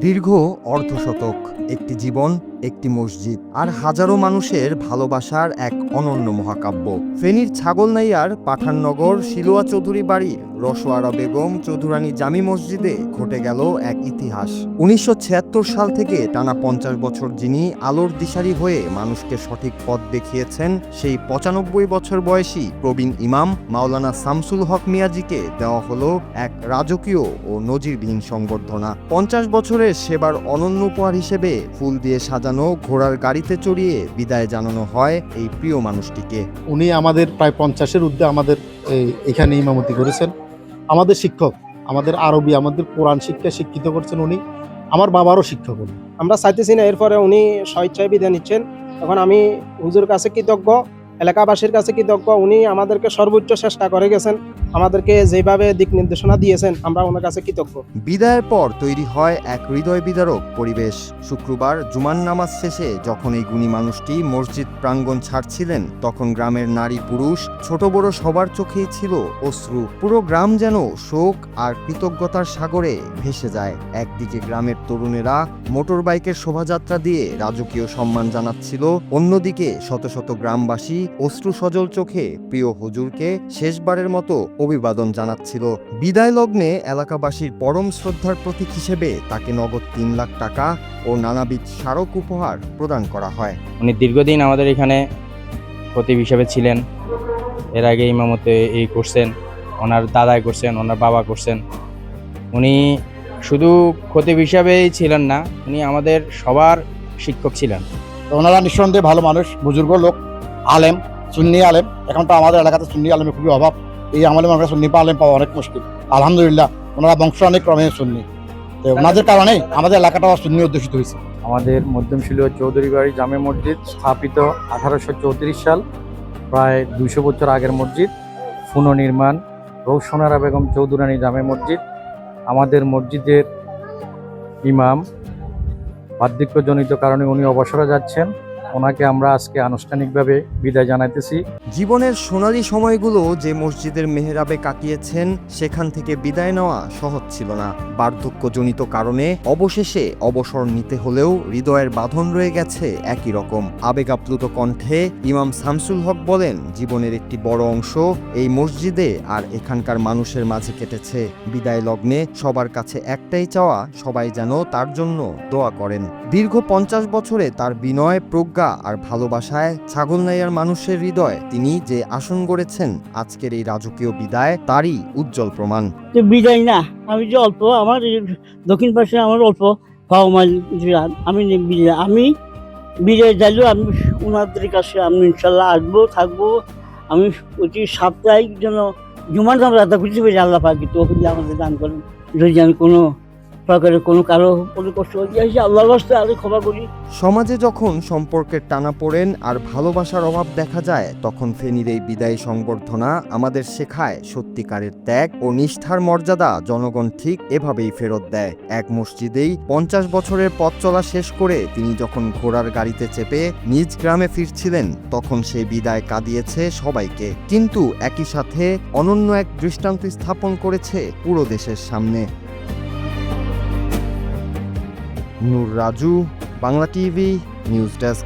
দীর্ঘ অর্ধশতক, একটি জীবন, একটি মসজিদ, আর হাজারো মানুষের ভালোবাসার এক অনন্য মহাকাব্য। ফেনীর ছাগলনাইয়ার পাঠাননগর শিলুয়া চৌধুরী বাড়ির রসোয়ারা বেগম চৌধুরানী জামি মসজিদে ঘটে গেল এক ইতিহাস। ১৯৭৬ সাল থেকে টানা ৫০ বছর যিনি আলোর দিশারি হয়ে মানুষকে সঠিক পথ দেখিয়েছেন, সেই ৯৫ বছর বয়সী প্রবীণ ইমাম মাওলানা শামসুল হক মিয়াজিকে দেওয়া হলো এক রাজকীয় ও নজিরবিহীন সংবর্ধনা। ৫০ বছরের সেবার অনন্য উপহার হিসেবে ফুল দিয়ে সাজানো ঘোড়ার গাড়িতে চড়িয়ে বিদায় জানানো হয় এই প্রিয় মানুষটিকে। উনি আমাদের প্রায় ৫০-এর ঊর্ধ্বে আমাদের এখানে ইমামতি করেছেন। আমাদের শিক্ষক, আমাদের আরবি, আমাদের কোরআন শিক্ষায় শিক্ষিত করছেন উনি। আমার বাবারও শিক্ষক উনি। আমরা চাইতেছি না এরপরে উনি স্বেচ্ছায় বিদায় নিচ্ছেন। তখন আমি হুজুর কাছে কৃতজ্ঞ, এলাকাবাসীর কাছে কৃতজ্ঞ। উনি আমাদেরকে সর্বোচ্চ চেষ্টা করে গেছেন, আমাদেরকে যেভাবে দিক নির্দেশনা দিয়েছেন, আমরা ওনার কাছে কৃতজ্ঞ। বিদায়ের পর তৈরি হয় এক হৃদয় বিদারক পরিবেশ। শুক্রবার জুমার নামাজ শেষে যখন এই গুণী মানুষটি মসজিদ প্রাঙ্গণ ছাড়ছিলেন, তখন গ্রামের নারী পুরুষ ছোট বড় সবার চোখেই ছিল অশ্রু। পুরো গ্রাম যেন শোক আর কৃতজ্ঞতার সাগরে ভেসে যায়। একদিকে গ্রামের তরুণেরা মোটর বাইকের শোভাযাত্রা দিয়ে রাজকীয় সম্মান জানাচ্ছিল, অন্যদিকে শত শত গ্রামবাসী অশ্রু সজল চোখে প্রিয় হুজুরকে শেষবারের মতো অভিবাদন জানাচ্ছিল। বিদায় লগ্নে এলাকাবাসীর পরম শ্রদ্ধার প্রতীক হিসেবে তাকে নগদ ৩ লাখ টাকা ও নানাবিধ স্মারক উপহার প্রদান করা হয়। উনি দীর্ঘদিন আমাদের এখানে খতিব হিসেবে ছিলেন। এর আগে ইমামতে এই করছেন, ওনার দাদাই করছেন, ওনার বাবা করছেন। উনি শুধু খতিব হিসাবেই ছিলেন না, উনি আমাদের সবার শিক্ষক ছিলেন। তো ওনারা নিঃসন্দেহে ভালো মানুষ, বুজুর্গ লোক, আলেম, সুন্নি আলেম। এখন তো আমাদের এলাকাতে সুন্নি আলেমের খুবই অভাব। এই আমলে আমরা সুন্নি আলেম পাওয়া অনেক মুশকিল। আলহামদুলিল্লাহ ওনারা বংশানুক্রমে ক্রমে সুন্নি, তো ওনাদের কারণেই আমাদের এলাকাটাও সুন্নি অধ্যুষিত হয়েছে। আমাদের মধ্যম শিলুয়া চৌধুরী বাড়ি জামে মসজিদ স্থাপিত 1834 সাল, প্রায় 200 বছর আগের মসজিদ। পুনর্নির্মাণ রওশনারা বেগম চৌধুরানী জামে মসজিদ। আমাদের মসজিদের ইমাম বার্ধক্যজনিত কারণে উনি অবসরে যাচ্ছেন, ওনাকে আমরা আজকে আনুষ্ঠানিকভাবে বিদায় জানাইতেছি। জীবনের সোনালী সময়গুলো যে মসজিদের মেহরাবে কাটিয়েছেন, সেখান থেকে বিদায় নেওয়া সহজ ছিল না। বার্ধক্যজনিত কারণে অবশেষে অবসর নিতে হলেও হৃদয়ের বাঁধন রয়ে গেছে একই রকম। আবেগাপ্লুত কণ্ঠে ইমাম শামসুল হক বলেন, জীবনের একটি বড় অংশ এই মসজিদে আর এখানকার মানুষের মাঝে কেটেছে। বিদায় লগ্নে সবার কাছে একটাই চাওয়া, সবাই যেন তার জন্য দোয়া করেন। দীর্ঘ ৫০ বছরে তার বিনয়, প্রজ্ঞা আর ভালোবাসায় ছাগলনাইয়ার মানুষের হৃদয় তিনি যে আসন গড়েছেন, আজকের এই রাজকীয় বিদায় তারই উজ্জ্বল প্রমাণ। বিদায় না, আমি যে অল্প, আমার দক্ষিণ পাশে আমার অল্প পাও মাইল, আমি বিদায় চাইলেও আমি ওনাদের কাছে আমি ইনশাল্লাহ আসবো, থাকবো। আমি প্রতি সাপ্তাহিক যেন জুমার নাম রাধা খুঁজতে পেরেছি, আল্লাহ পাকি তো আমাদের দান করেন। যদি আমি কোনো প্রকারের কোনো কারো কষ্ট হয়ে আল্লাহর রাস্তায় আরো ক্ষমা করি। সমাজে যখন সম্পর্কের টানাপোড়েন আর ভালোবাসার অভাব দেখা যায়, তখন ফেনীর এই বিদায়ী সংবর্ধনা আমাদের শেখায় সত্যিকারের ত্যাগ ও নিষ্ঠার মর্যাদা জনগণ ঠিক এভাবেই ফেরত দেয়। এক মসজিদেই ৫০ বছরের পথ চলা শেষ করে তিনি যখন ঘোড়ার গাড়িতে চেপে নিজ গ্রামে ফিরছিলেন, তখন সেই বিদায় কাঁদিয়েছে সবাইকে, কিন্তু একই সাথে অনন্য এক দৃষ্টান্ত স্থাপন করেছে পুরো দেশের সামনে। Noor Raju, Bangla TV, news desk.